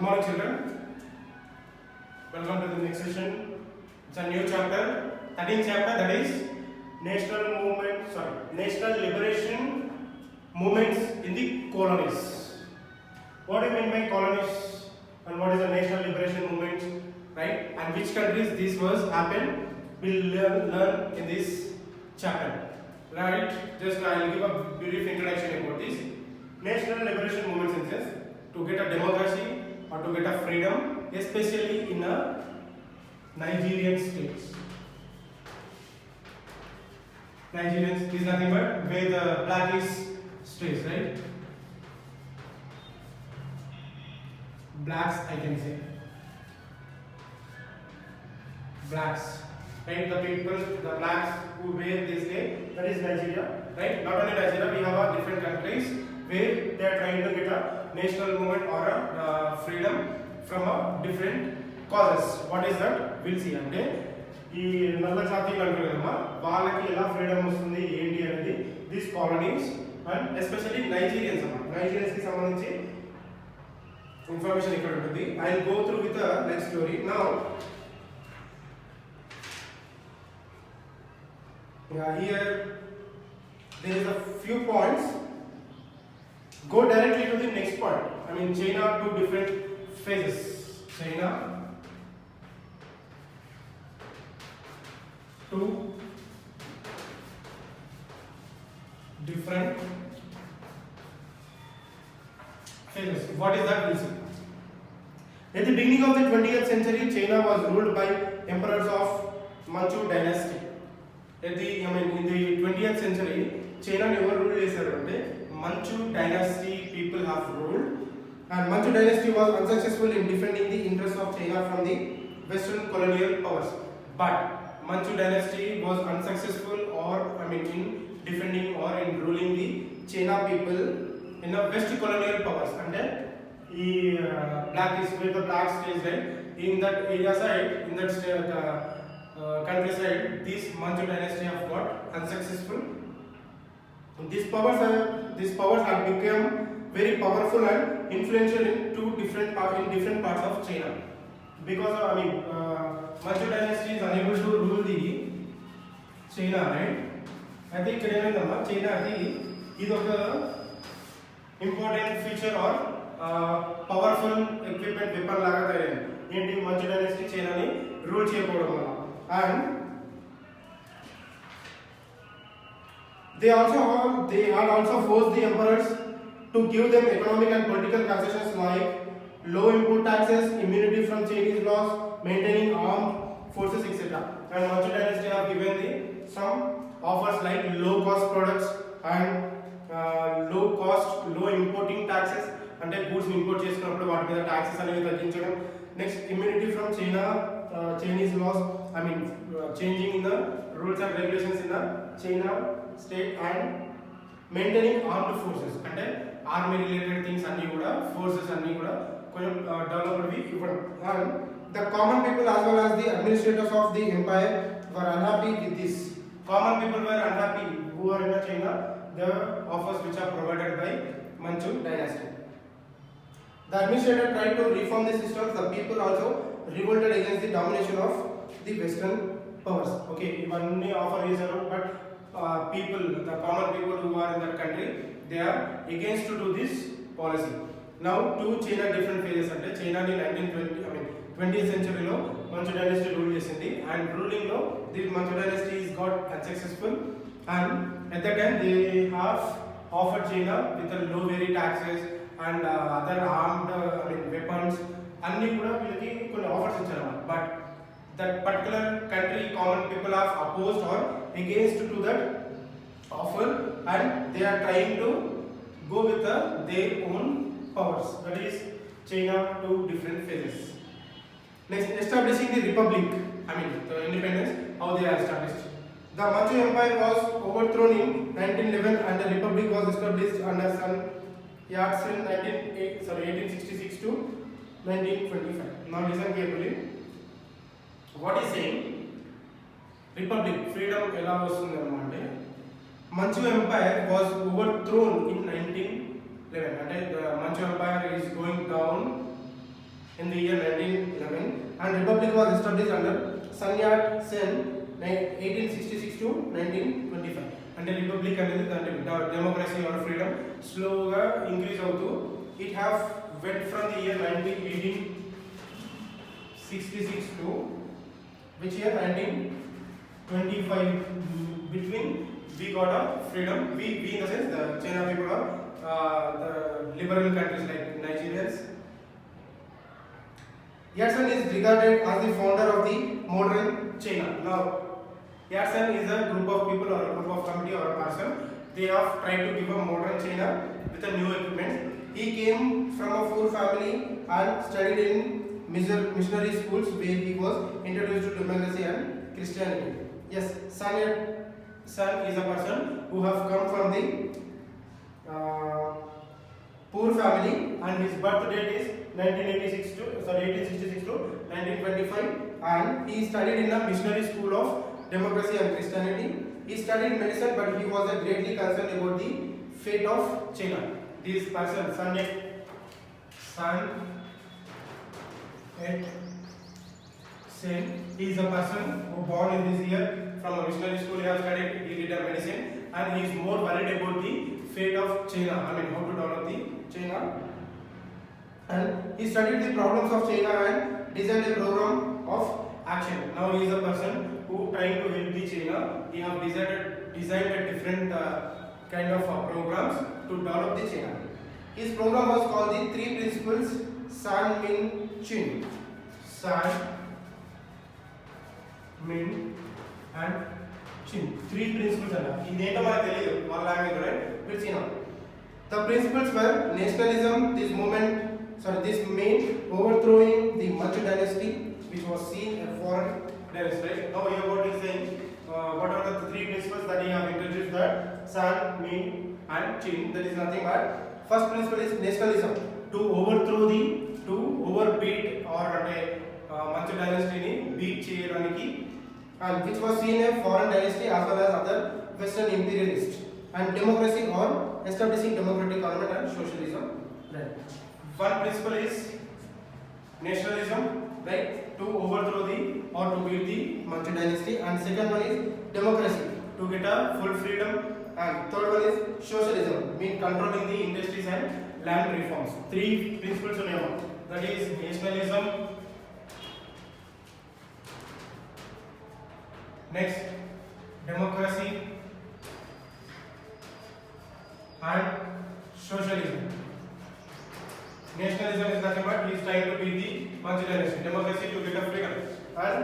Good morning, children. Welcome to the next session. It's a new chapter, 13th chapter, that is National Liberation Movements in the colonies. What do you mean by colonies and what is the National Liberation Movement, right? And which countries this was happened, we'll learn in this chapter, right? Just I'll give a brief introduction about this. National Liberation Movements in sense to get a democracy or to get a freedom, especially in a Nigerian states. Nigerians is nothing but where the black is stays, right? Blacks, I can say. Blacks, right? The people, the blacks who were this day, that is Nigeria, right? Not only Nigeria, we have different countries where they are trying to get a national movement or a freedom from a different causes. What is that? We'll see. అంటే ఈ నల్ల జాతీయులు అంటారు కదమ్మా, వాళ్ళకి ఎలా freedom వస్తుంది ఏంటి అనేది these colonies and especially Nigerians అమ్మా, నైజీరియన్స్ కి సంబంధించి ఇన్ఫర్మేషన్ ఇక్కడ ఉంటుంది. I will go through with the next story. Now here there is a few points. Go directly to the next point. I mean China, two different phases. China, two different phases. What is that? We'll see. At the beginning of the 20th century, China was ruled by emperors of Manchu dynasty. In the 20th century, China never ruled చేశారు అంటే Manchu dynasty people have ruled, and Manchu dynasty was unsuccessful in defending the interests of China from the Western colonial powers. But Manchu dynasty was unsuccessful in defending or in ruling the China people in the West colonial powers. And then black is where the black stays, right? In that area side, in that countryside, this Manchu dynasty have got unsuccessful. These powers have become very powerful and influential in different parts of China. Because Manchu dynasty is unable to rule the China, right? I think China is ఒక important feature or powerful equipment weapon లాగా తయారైంది. ఏంటి Manchu dynasty చైనాని rule చేయకపోవడం వల్ల. And they had also forced the emperors to give them economic and political concessions like low input taxes, immunity from Chinese laws, maintaining armed forces, etc. And Manchu dynasty have given some offers like low cost products and low importing taxes, అంటే goods import చేసుకున్నప్పుడు వాటి మీద taxes అనేవి తగ్గించడం. Next immunity from Chinese laws, changing in the rules and regulations in the China state, and maintaining armed forces, అంటే army related things అన్నీ కూడా forces అన్నీ కూడా కొంచెం డెవలప్డ్ ఇవ్వడం. And the common people as well as the administrators of the empire were unhappy with this. Common people were unhappy who are in China the offers which are provided by Manchu dynasty. The administrator tried to reform the systems. The people also revolted against the domination of the Western powers. Okay, ivanni offer chesaru, but people, the common people who are in that country, they are against to do this policy. Now two China different phases. Ante China ni 20th century lo Manchu dynasty rule chesindi, and ruling lo this Manchu dynasty is got unsuccessful, and at that time they have offered China with the low very taxes and other armed weapons అన్ని కూడా వీళ్ళకి కొన్ని offers ఇచ్చారు. But that particular country common people have opposed or against to that offer, and they are trying to go with their own powers. That is China, two different phases. Next, establishing the republic, the independence, how they are established. The Manchu Empire was overthrown in 1911 and the republic was established under Sun Yat-sen 1866 to 1925. Now listen carefully. What is saying? Republic, freedom ఎలా వస్తుంది అంటే Manchu Empire was overthrown in 1911. అంటే the Manchu Empire is going down in the year 1911, and Republic was established under Sun Yat-sen 1866 to 1925. అంటే republic అనేది అంటే democracy are freedom స్లోగా increase అవుతూ it have vent from the year 1866 to which year 1925. Between we got a freedom, we in the sense the China people are the liberal countries like Nigerians. Yat-sen is regarded as the founder of the modern China. Now Yat-sen is a group of people or a group of committee or a person. They have tried to give a modern China with a new equipment. He came from a poor family and studied in missionary schools where he was introduced to democracy and Christianity. Yes, Sun is a person who have come from the poor family, and his birth date is 1866 to 1925, and he studied in a missionary school of democracy and Christianity. He studied medicine, but he was greatly concerned about the fate of China. This person, Sun Yat-sen, he is a person who born in this year from a missionary school. He has studied, he did a medicine, and he is more worried about the fate of China. I mean, how to develop the China. And he studied the problems of China and designed a program of action. Now he is a person who trying to help the China. He have designed a different kind of programs to develop the China. His program was called the Three Principles San Min Chin. San Min and Chin. Three principles are in the one language, right? Which you know. The principles were nationalism. This meant overthrowing the Manchu dynasty, which was seen as foreign dynasty. Right? Now here what is saying? What are the three principles that he have introduced? That San, Min, and Chin. That is nothing but first principle is nationalism. To overbeat or Manchu dynasty ni beat cheyadaniki, and which was seen as foreign dynasty as well as other Western imperialists, and democracy or establishing democratic government and socialism. Right. One principle is nationalism, right? To overthrow or to beat the Manchu dynasty, and second one is democracy, to get a full freedom, and third one is socialism, mean controlling the industries and land reforms. Three principles are there. That is nationalism. Next, democracy and socialism. Nationalism is nothing but he is trying to beat the Manchu dynasty. Democracy to get a freedom. And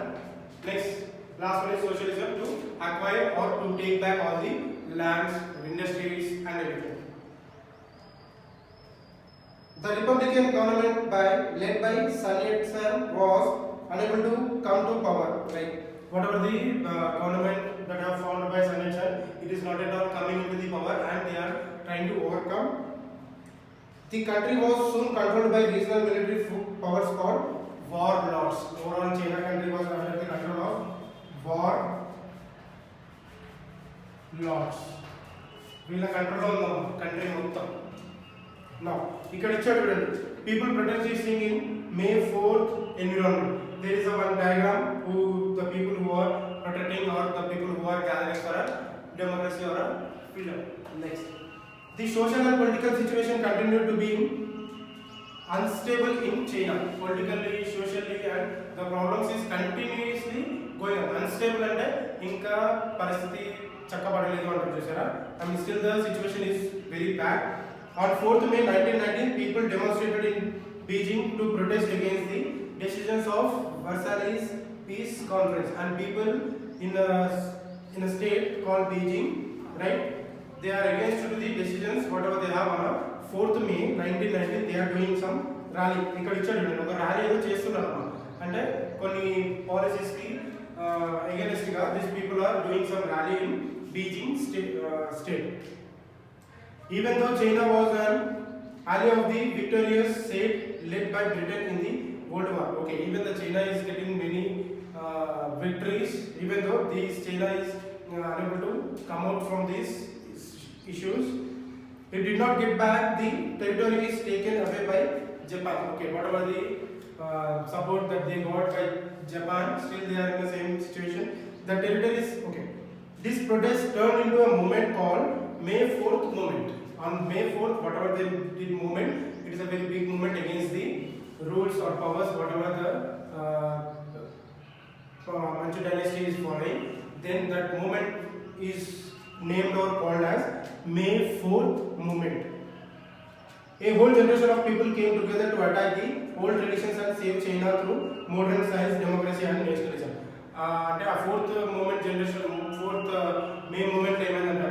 next, last one is socialism, to acquire or to take back all the lands, industries, and everything. The Republican government led by Sun Yat-sen was unable to come to power. Like whatever the government that are formed by Sun Yat-sen, it is not at all coming into the power, and they are trying to overcome. The country was soon controlled by regional military powers called warlords. Overall, China country was under the control of warlords. వీళ్ళ కంట్రోల్లో ఉందాం country మొత్తం. Now, ఇక్కడ ఇచ్చాడు చూడండి. People protest this thing in May 4th environment. There is a one diagram who the people who are protecting or the people who are gathering for a democracy or a freedom. Next, the social and political situation continued to be unstable in China. Politically, socially, and the problems is continuously going on. Unstable అంటే ఇంకా పరిస్థితి చక్కబడలేదు అంటారు చూసారా. I mean, still the situation is very bad. On 4th May 1919, people demonstrated in Beijing to protest against the decisions of Versailles Peace Conference, and people in a state called Beijing, right? They are against to the decisions whatever they have on 4th May 1919. They are doing some rally. ఇక్కడ ఇచ్చాడు ఒక rally ఏదో చేస్తున్నారు అంటే కొన్ని policies కి against గా these people are doing some rally in Beijing state. Even though China was an ally of the victorious state led by Britain in the World War. Okay, even though China is getting many victories, even though China is unable to come out from these issues, it did not get back the territories taken away by Japan. Okay, whatever the support that they got by Japan. Still they are in the same situation. The territories, okay. This protest turned into a movement called May 4th movement. On May 4th, whatever they did movement, it is a very big movement against the rules or powers, whatever the Manchu dynasty is following. Then that movement is named or called as May 4th movement. A whole generation of people came together to attack the old traditions and save China through modern science, democracy and nationalism. అంటే ఆ fourth movement generation fourth May movement ఏమైందంటే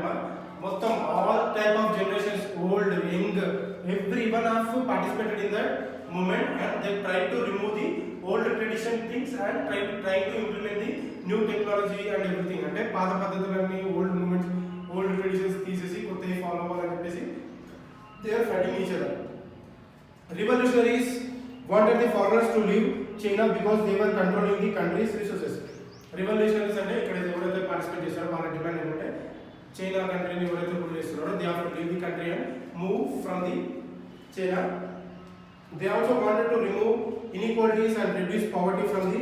మొత్తం all type of generations old young every one of participated in that movement and they try to remove the old tradition things and try to implement the new technology and everything. అంటే పాత పద్ధతులన్నీ old moments old traditions తీసేసి కొత్తవి follow అవ్వాలని చెప్పేసి they are fighting each other. Revolutionaries wanted the foreigners to leave China because they were controlling the country's resources. Revolutionaries అంటే ఇక్కడ ఎవరైతే పార్టిసిపేట్ చేస్తారో వాళ్ళ డిమాండ్ ఏంటంటే చైనా కంట్రీని ఎవరైతే రూల్ చేస్తున్నారో they have to leave the country and move from the China. They also wanted to remove inequalities and reduce poverty from the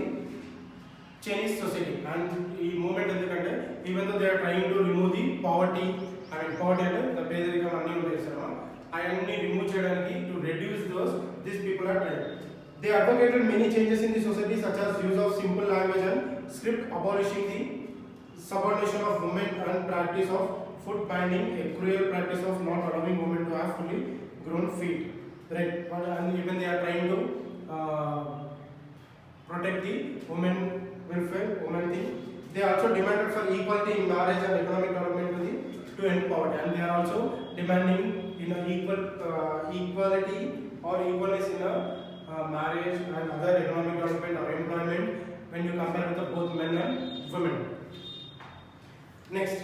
Chinese society. And ఈ movement ఎందుకంటే even though they are trying to remove the poverty poverty అంటే the పేదరికం అన్నీ చేస్తారు అవన్నీ remove చేయడానికి to reduce those this people are trying. They advocated many changes in the society such as use of simple language and script, abolishing the subordination of women and practice of foot binding, a cruel practice of not allowing women to have fully grown feet. Right? And even they are trying to protect the women welfare, women thing. They also demanded for equality in marriage and economic development to end poverty. And they are also demanding equality or equalness in a marriage and other economic development or employment when you compare with both men and women. Next,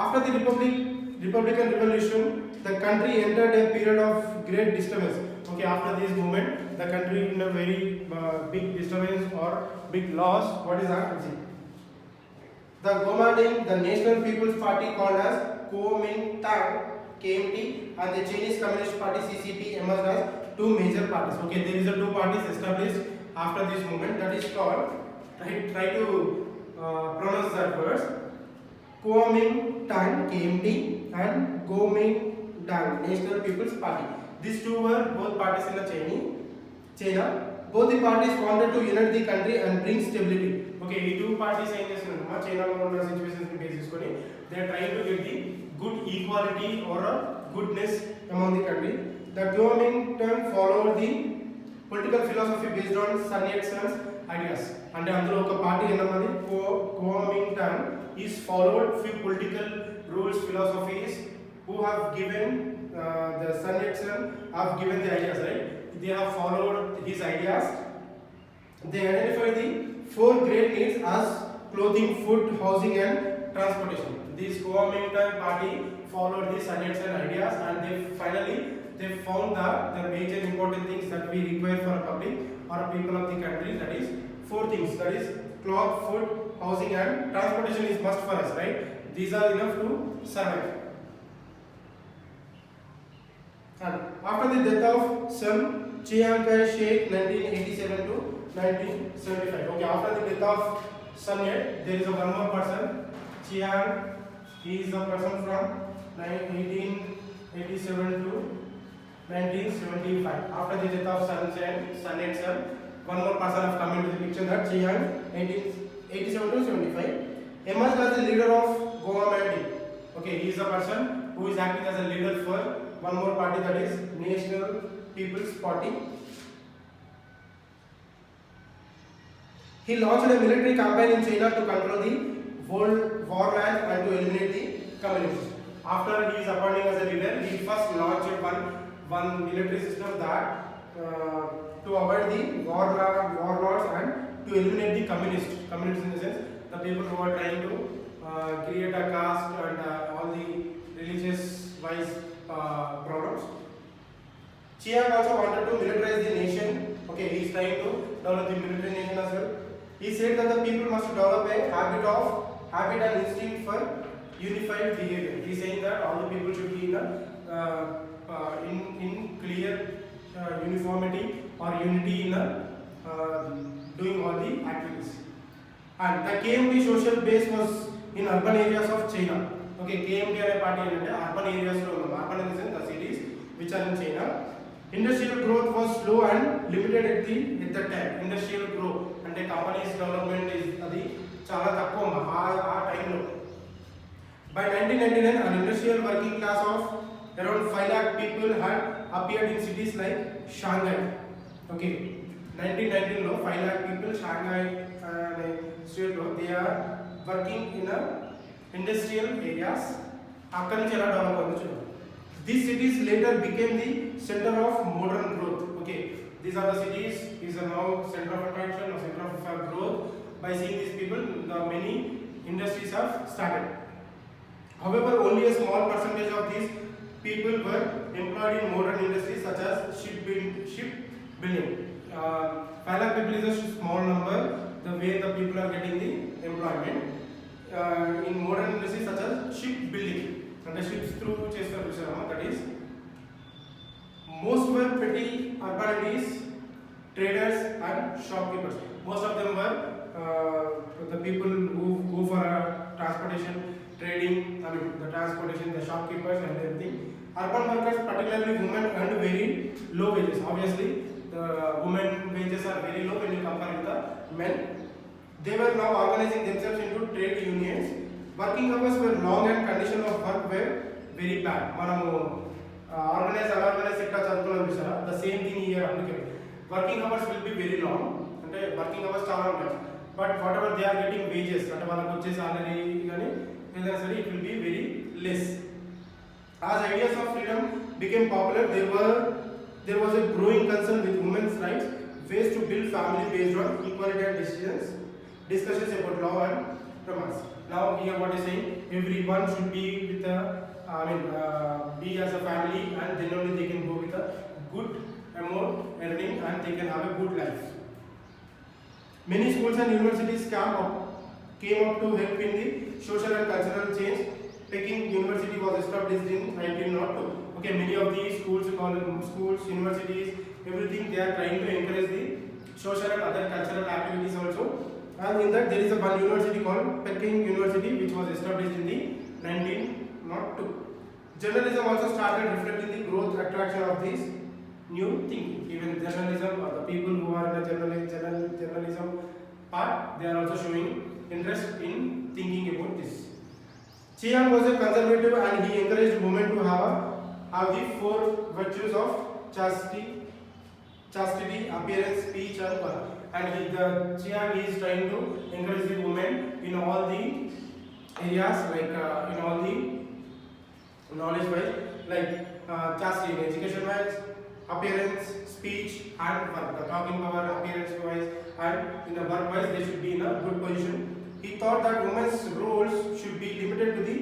after the Republican Revolution, the country entered a period of great disturbance. Okay, after this movement, the country in a very big disturbance or big loss. What is that? The Kuomintang, the National People's Party called as Kuomintang KMT, and the Chinese Communist Party CCP emerged as two major parties. Okay, there is a two parties established after this movement that is called, try to pronounce that words, Kuomintang KMT and Kuomintang National People's Party. These two were both parties in the China. Both the parties wanted to unite the country and bring stability. Okay, ఈ two parties ఏం చేస్తున్నారు చైనాలో ఉన్న situations ని base చేసుకొని they are trying to get the good equality or a goodness among the country. The Kuomintang followed the political philosophy based on Sun Yat-sen's ideas. And అందులో ఒక party ఏంటన్నది Kuomintang is followed few political rules, philosophies who have given the Sun Yat-sen have given the ideas, right? They have followed his ideas. They identify the four great needs as clothing, food, housing and transportation. This Kuomintang party followed the Sun Yat-sen ideas and they found that the major important things that we require for a public or a people of the country, that is four things, that is cloth, food, housing and transportation is must for us, right? These are enough to survive. And after the death of Sun Chiang Kai-shek 1987 to 1975. Okay, after the death of Sun Yat, there is a one more person, Chiang. He is a person from 1887 to 1975. After the death of Sun Yat-sen, one more person have come into the picture, that Chiang 1887 to 75 emerged as the leader of Kuomintang. Okay, he is a person who is acting as a leader for one more party, that is National People's Party. He launched a military campaign in China to control the war land and to eliminate the communists. After he is appointed as a leader, he first launched one military system that to avoid the warlords and to eliminate the communists. Communists in the sense the people who are trying to create a caste and all the religious wise problems. Chiang also wanted to militarize the nation. Okay, he is trying to develop the military nation as well. He said that the people must develop a habit and instinct for unified behavior. He is saying that all the people should be in clear uniformity or unity in doing all the activities. And the KMT social base was in urban areas of China. Okay, KMT అనే party ఏంటంటే urban areas లో ఉన్నాం. Urban in the sense the cities which are in China. Industrial growth was slow and limited at the time. Industrial growth అంటే companies development is అది చాలా తక్కువ ఆ టైంలో. By 1999, an industrial working class of around 5 lakh people had appeared in cities like Shanghai. Okay, 1919 లో 5 lakh people Shanghai state లో they are working in a industrial areas. అక్కడి నుంచి ఎలా డెవలప్ అవుతుందో చూద్దాం. These cities later became the center of modern growth. Okay, these are the cities. These are now center of attraction or center of growth. By seeing these people, the many industries have started. However, only a small percentage of these people were employed in modern industries such as shipbuilding. 5 lakh people is a small number. The way the people are getting the employment in modern industries such as shipbuilding. And the ships through Chester, that is. Most were petty urbanities, traders and shopkeepers. Most of them were the people who go for transportation, trading, the transportation, the shopkeepers and everything. Urban workers, particularly women, earned very low wages. Obviously, the women wages are very low when you compare with the men. They were now organizing themselves into trade unions. Working hours were long and conditions of work were very bad. Manamu organize sector చదువుకున్నాం చూసారా, the same thing here applicable. Working hours will be very long. అంటే working hours చాలా ఉంటాయి. But whatever they are getting wages, అంటే వాళ్ళకి వచ్చే salary కానీ ఏదైనా సరే it will be very less. As ideas of freedom became popular, there was a growing concern with women's rights, ways to build family based on equality and discussions about law and romance. Now here what is saying, everyone should be with be as a family, and then only they can go with a good amount earning and they can have a good life. Many schools and universities came up to help in the social and cultural change. Peking University was established in 1902. Okay, many of these schools, universities, everything they are trying to encourage the social and other cultural activities also. And in that there is a one university called Peking University which was established in the 1902. Journalism also started reflecting the growth attraction of this new thinking. Even journalism, or the people who are in the journalism part, they are also showing interest in thinking about this. Chiang was a conservative and he encouraged women to have the 4 virtues of chastity, appearance, speech and work. And Chiang is trying to encourage the women in all the areas, like in all the knowledge wise, like chastity in education wise, appearance, speech and work. The talking power, appearance wise and in the work wise they should be in a good position. He thought that women's roles should be limited to the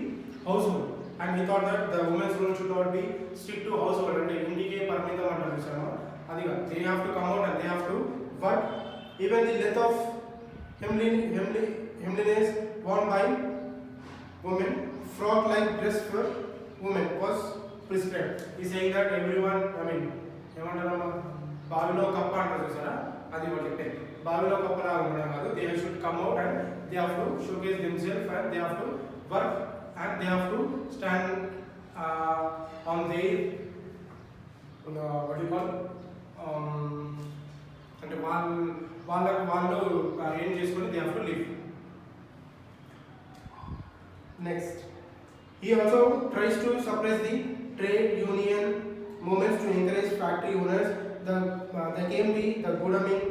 household, and he thought that the women's role should not be strict to household. And indike paramitam antaru sir, adiga they have to come out and they have to work. Even the length of hemlines worn by women, frock-like dress for women was prescribed. He is saying that everyone, బావిలో కప్ప అంటారు చూసారా, అది వాళ్ళు చెప్పేది. బావిలో కప్పలా ఉండడం కాదు, they should come out and they have to showcase themselves and they have to work and they have to stand on their what do you call అంటే వాళ్ళు ఏం చేసుకొని they have to live. Next, he also tries to suppress the trade union movements to encourage factory owners. The KMT, the Gudaming,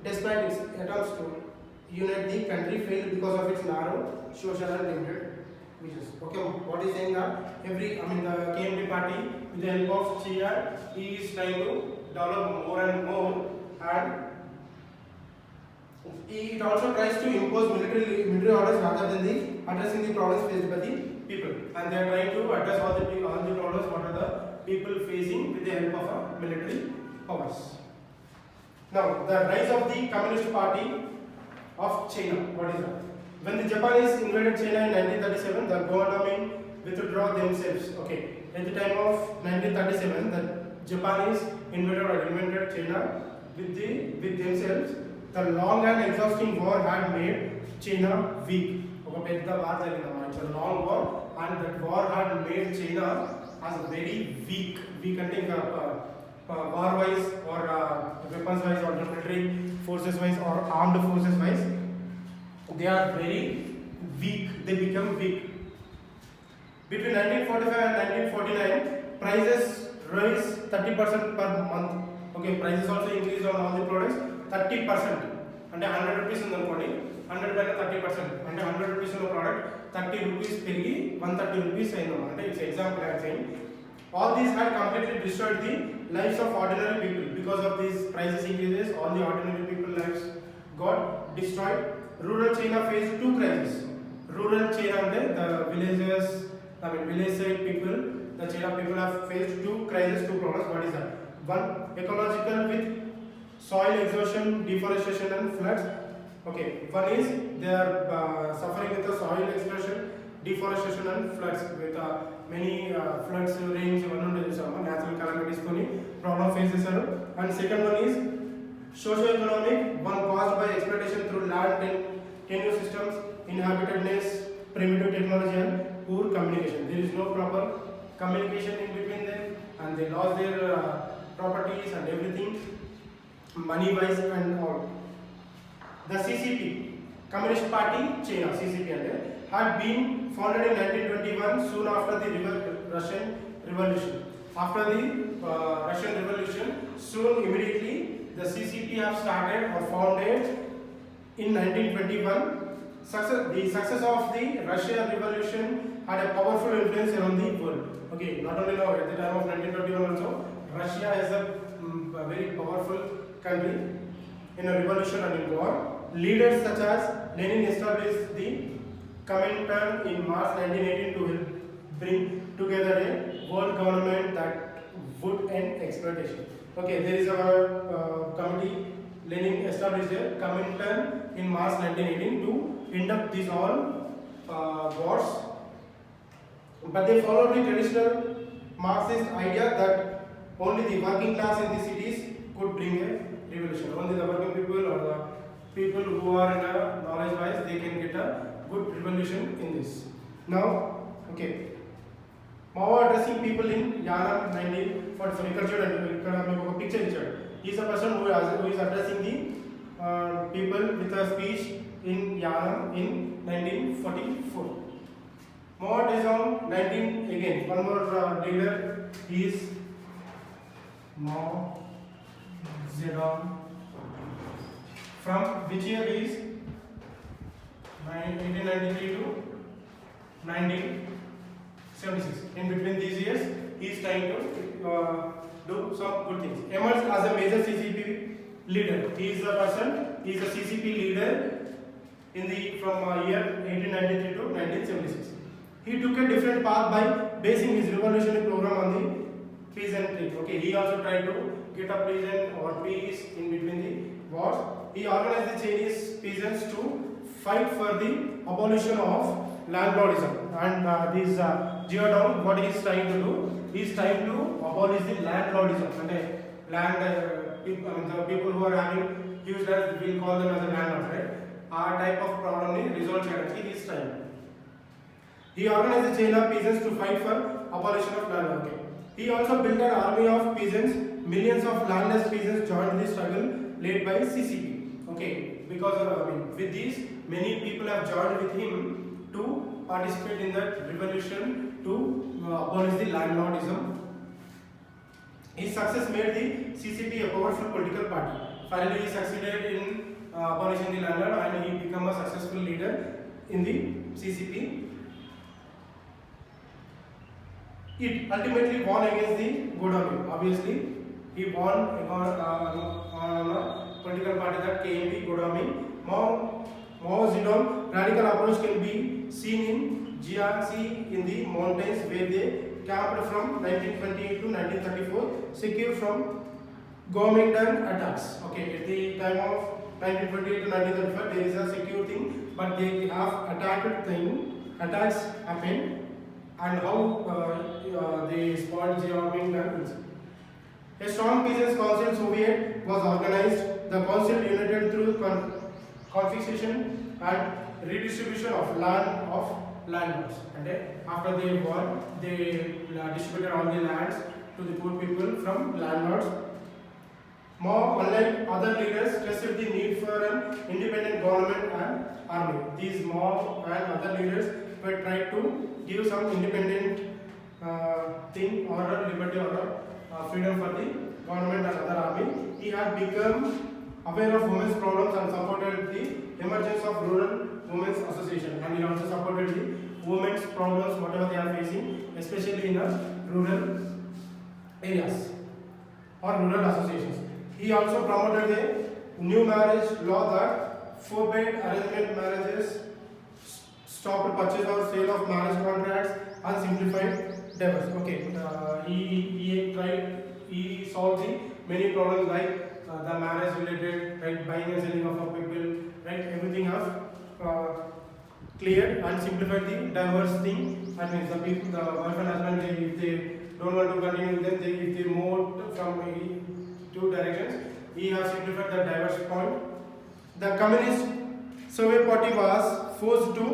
despite its attempts to unite the country, failed because of its narrow social and limited visions. Okay, what is saying that the KMT party, with the help of Chia, he is trying to develop more and more, and it also tries to impose military orders rather than addressing the problems faced by the people. And they are trying to address all the problems what are the people facing with the help of military powers. Now, the rise of the Communist Party of China. What is that? When the Japanese invaded China in 1937, the Guantanamo withdrew themselves. Okay, at the time of 1937, the Japanese invaded China. with themselves. The long and exhausting war had made China weak. ఒక పెద్ద war జరిగిందన్నమాట. It's a long war and that war had made China as very weak. Weak అంటే ఇంకా war wise or weapons wise or military forces wise or armed forces wise, they are very weak. They become weak. Between 1945 and 1949, prices rise 30% per month. Okay, prices also increased on all the products 30%. అంటే 100 rupees ఉందనుకోండి, 100 పైన 30%, అంటే 100 rupees ఉన్న product 30 rupees పెరిగి 130 rupees అయిందన్నమాట. అంటే it's example I saying. All these had completely destroyed the lives of ordinary people. Because of these prices increases, all the ordinary people lives got destroyed. Rural China faced two crises. Rural China and the villages, village side people, the China people have faced two crises, two problems. What is that? One, ecological with soil exhaustion, deforestation and floods. Okay, one is they are suffering with the soil exhaustion, deforestation and floods, with many floods, rains, natural calamities problem faces. And second one is socio-economic, one caused by exploitation through land and tenure systems, inhabitedness, primitive technology and poor communication. There is no proper communication in between them and they lost their properties and everything, money wise and all. The CCP, Communist Party China, CCP had been founded in 1921, soon after the Russian Revolution. After the Russian Revolution, soon immediately the CCP have started or founded in 1921. The success of the Russian Revolution had a powerful influence around the world. Okay, not only now, at the time of 1921 also, Russia is a very powerful country in a revolution and in war. Leaders such as Lenin established the Comintern in March 1918 to help bring together a world government that would end exploitation. Okay, there is a committee. Lenin established a Comintern in March 1918 to end up these all wars. But they followed the traditional Marxist idea that only the working class in the cities could bring a revolution. Only the working people or the people who are in a knowledge wise, they can get a good revolution in this. Now, okay, Mao addressing people in Yanam 1944. ఇక్కడ చూడండి, ఇక్కడ మీకు ఒక picture ఇచ్చాడు. He is a person who is addressing the people with a speech in Yanam in 1944. Mao is on 19 again. One more leader. He is Mao Zedong. From which year he is? 1893 to 1976. In between these years, he is trying to do some good things. Emerged as a major CCP leader. He is the person. He is a CCP leader in the from year 1893 to 1976. He took a different path by basing his revolutionary program on the peasantry. Okay, he also tried to get a peasant or peace in between the wars. He organized the Chinese peasants to fight for the abolition of landlordism. And this Jiao what he is trying to do? He is trying to abolish the landlordism. And land people, the people who are having huge land, we will call them as a landlords, right? Our type of problem is resolved strategy. He is trying. He organized the China peasants to fight for abolition of landlordism. He also built an army of peasants. Millions of landless peasants joined the struggle led by CCP. Okay, because with these, many people have joined with him to participate in that revolution to abolish the landlordism. His success made the CCP a powerful political party. Finally, he succeeded in abolishing the landlord and he became a successful leader in the CCP. It ultimately won against the Godami. Obviously, he won on a political party that KMP Godami. Mao Zedong radical approach can be seen in Jiangxi in the mountains where they camped from 1928 to 1934, secure from Kuomintang attacks. Okay, at the time of 1928 to 1935, there is a secure thing, but they have attacks happened, and how they spoiled Kuomintang. A strong peasants council Soviet was organized. The council united through confiscation and redistribution of landlords. And after they won, they distributed all the lands to the poor people from landlords. Mao, unlike other leaders, stressed the need for an independent government and army. These Mao and other leaders were trying to give some independent thing or a liberty or freedom for the government and other army. He had become aware of women's problems and supported the emergence of rural women's association, and he also supported the women's problems whatever they are facing, especially in the rural areas or rural associations. He also promoted a new marriage law that forbade arrangement marriages, stopped purchase or sale of marriage contracts, and simplified divorce. Okay, he solved the many problems like the marriage related, right, buying and selling of people, right, everything have cleared and simplified the divorce thing. That means the people, the wife and husband, if they don't want to continue with them, if they move from two directions, he has simplified the divorce point. The Communist Soviet Party was forced to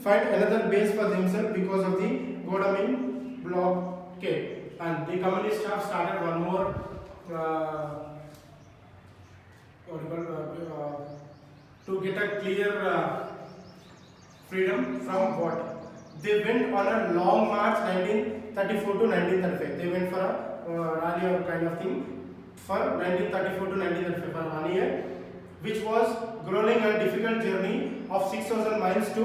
find another base for themselves because of the Godaming blockade, and the communists have started one more to get a clear freedom from what? They went on a long march 1934 to 1935. They went for a rally or kind of thing for 1934 to 1935 for 1 year, which was grueling and difficult journey of 6,000 miles to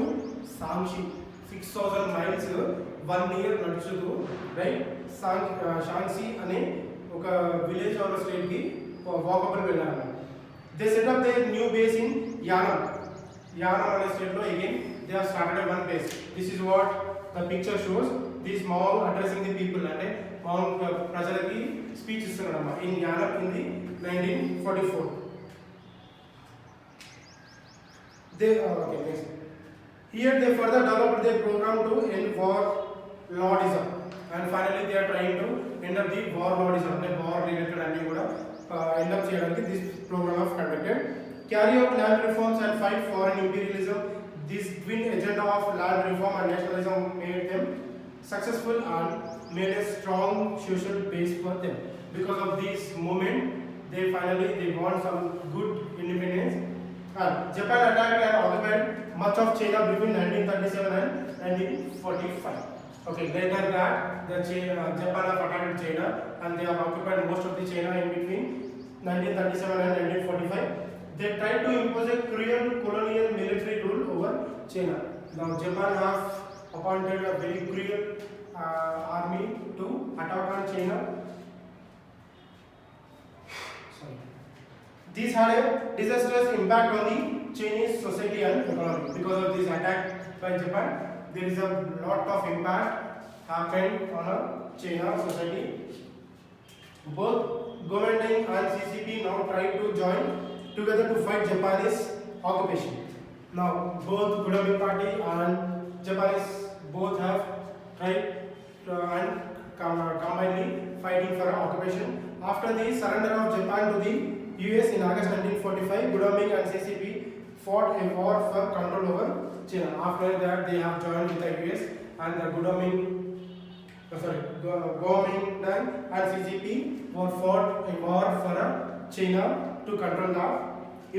Shanxi. 6,000 miles 1 year నడుచుతూ right Shaanxi అనే ఒక village or state కి walkable వెళ్ళారు. They set up their new base in Yan'an అనే state లో again they have started at one place. This is what the picture shows. This Mao addressing the people, అంటే Mao ప్రజలకి speech ఇస్తున్నాడమ్మా in Yan'an in the 1944. They okay, next. Here they further developed their program to end warlordism, and finally they are trying to end up the warlordism, the war related and kuda end up cheyadaniki this program of conducted. Carry out land reforms and fight foreign imperialism. This twin agenda of land reform and nationalism made them successful and made a strong social base for them. Because of this movement, they want some good independence. Japan attacked and occupied much of China between 1937 and 1945. Okay, later that Japan have attacked China and they have occupied most of the China in between 1937 and 1945. They tried to impose a cruel colonial military rule over China. Now Japan have appointed a very cruel army to attack on China. This had a disastrous impact on the Chinese society and economy. Because of this attack by Japan, there is a lot of impact happened on a China society. Both Kuomintang and CCP now tried to join together to fight Japanese occupation. Now both Kuomintang party and Japanese both have tried and combinedly fighting for occupation. After the surrender of Japan to the US in August 1945, Kuomintang and CCP fought a war for control over China. After that, they have joined with the US, and the Kuomintang and CCP fought a war for China to control that.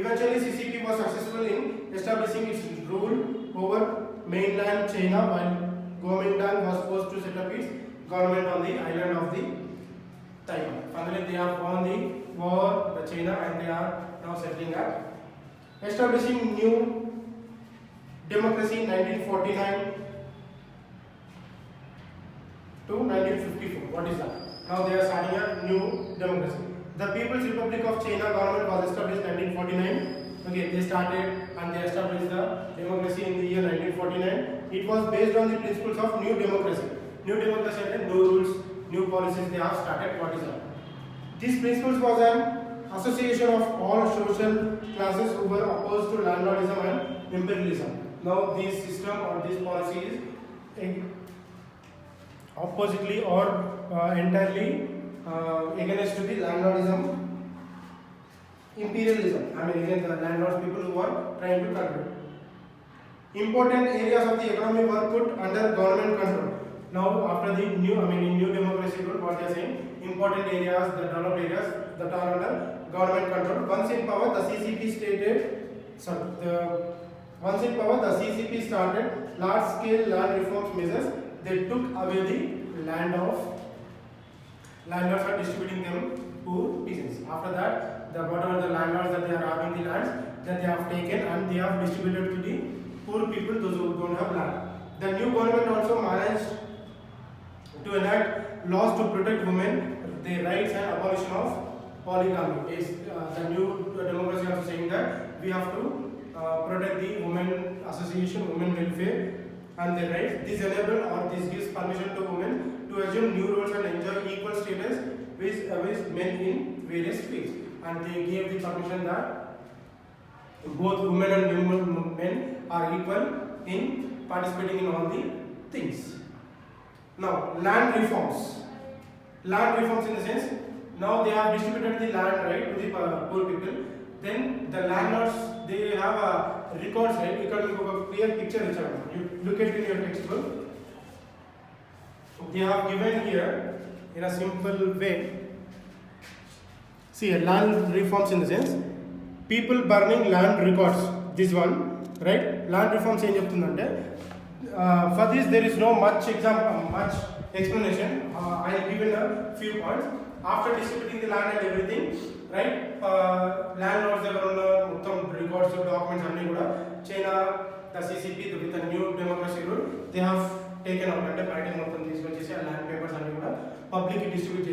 Eventually, CCP was successful in establishing its rule over mainland China, while Kuomintang was forced to set up its government on the island of the Taiwan. Finally, they have won the war with China and they are now settling up. Establishing new democracy in 1949 to 1954. What is that? Now they are starting a new democracy. The People's Republic of China government was established in 1949. Okay, they started and they established the democracy in the year 1949. It was based on the principles of new democracy. New democracy and no rules, new policies they have started. What is that? This principles was an association of all social classes who were opposed to landlordism and imperialism. Now this system or this policy is oppositely or entirely against to the landlordism, imperialism. I mean against the landlords, people who are trying to control. Important areas of the economy were put under government control. Now after the new, in new democracy rule, what they are saying, important areas, the developed areas that are under government control. Once in power, the CCP started large scale land reforms measures. They took away the landlords are distributing them to peasants. After that, whatever the landlords that they are having the lands, that they have taken and they have distributed to the poor people, those who don't have land. The new government also managed to enact laws to protect women, their rights and abolition of polygamy. Is the new democracy also saying that we have to protect the women association, women welfare and their rights. This enabled or this gives permission to women to assume new roles and enjoy equal status with men in various fields. And they gave the permission that both women and men are equal in participating in all the things. Now, land reforms. Land reforms in the sense, now they have distributed the land right to the poor people. Then the landlords, they have a records right. You can have a clear picture. You look at it in your textbook. They have given here in a simple way. See, land reforms in the sense, people burning land records. This one, right? Land reforms change up to for this there is no much explanation. I will give in a few points. After distributing the land and everything, right? Landlords records of documents and China, the CCP with the new democracy rule, they have taken out and land papers and publicly distribute.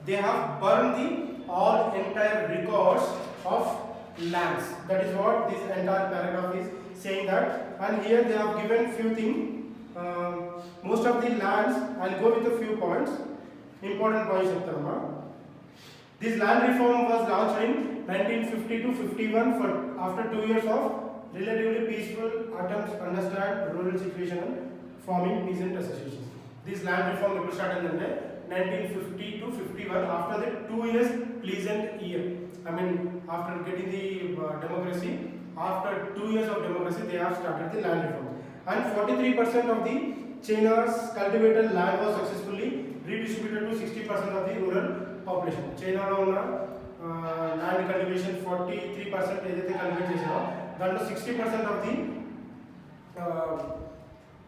They have burned the all entire records of lands. That is what this entire paragraph is saying that. And here they have given few things. Most of the lands, I'll go with a few points. Important points. This land reform was launched in 1950 to 51 for after 2 years of relatively peaceful attempts to understand rural situation and forming peasant associations. This land reform started in 1950 to 51 after the 2 years pleasant year. After getting the democracy, after 2 years of democracy, they have started the land reform. And 43% of the China's cultivated land was successfully redistributed to 60% of the rural population. China land cultivation 43% that 60% of the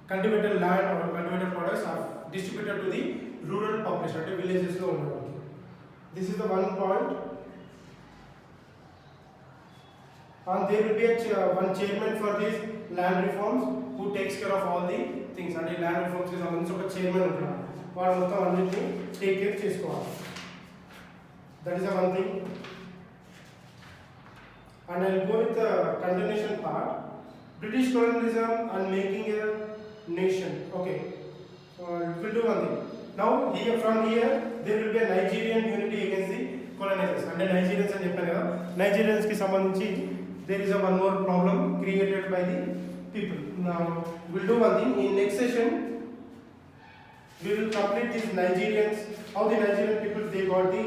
cultivated land or cultivated products are distributed to the rural population, villages. This is the one point. And there will be one chairman for these land reforms who takes care of all the things. And the land reforms is a chairman who take care. That is the one thing. And I will go with the continuation part. British colonialism and making a nation. Okay, we'll do one thing. Now from here there will be a Nigerian unity against the colonizers. And the Nigerians and Nigerians ki sambandhinchi there is one more problem created by the people. Now we'll do one thing. In next session we will complete these Nigerians, how the Nigerian people they got the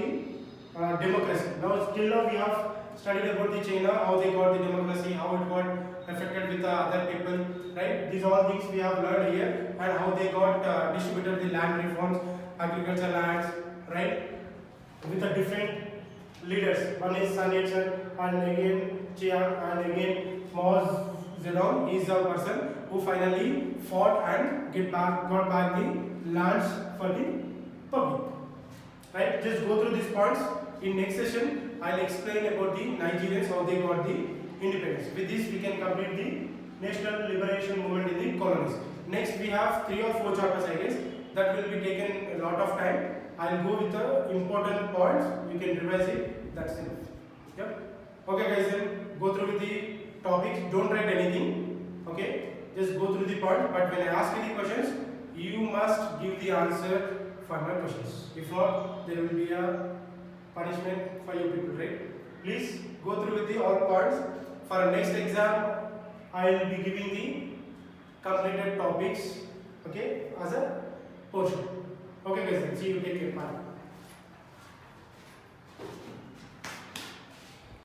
democracy. Now till now we have studied about the China, how they got the democracy, how it got affected with the other people, right? These all things we have learned here, and how they got distributed the land reforms, agriculture lands, right? With the different leaders. One is Sun Yat-sen, and again Chiang, and again Mao Zedong. He is the person who finally fought and got back the lands for the public. Right? Just go through these points. In next session, I'll explain about the Nigerians, how they got the independence. With this, we can complete the national liberation movement in the colonies. Next, we have 3 or 4 chapters, I guess. That will be taken a lot of time. I'll go with the important points. You can revise it. That's enough. Yep. Okay, guys. Then go through with the topics. Don't write anything. Okay. Just go through the points. But when I ask you the questions, you must give the answer for my questions. If not, there will be a punishment for you people, right? Please go through with the all points. For next exam, I will be giving the completed topics, okay, as a portion. Okay guys, see you, take care, bye.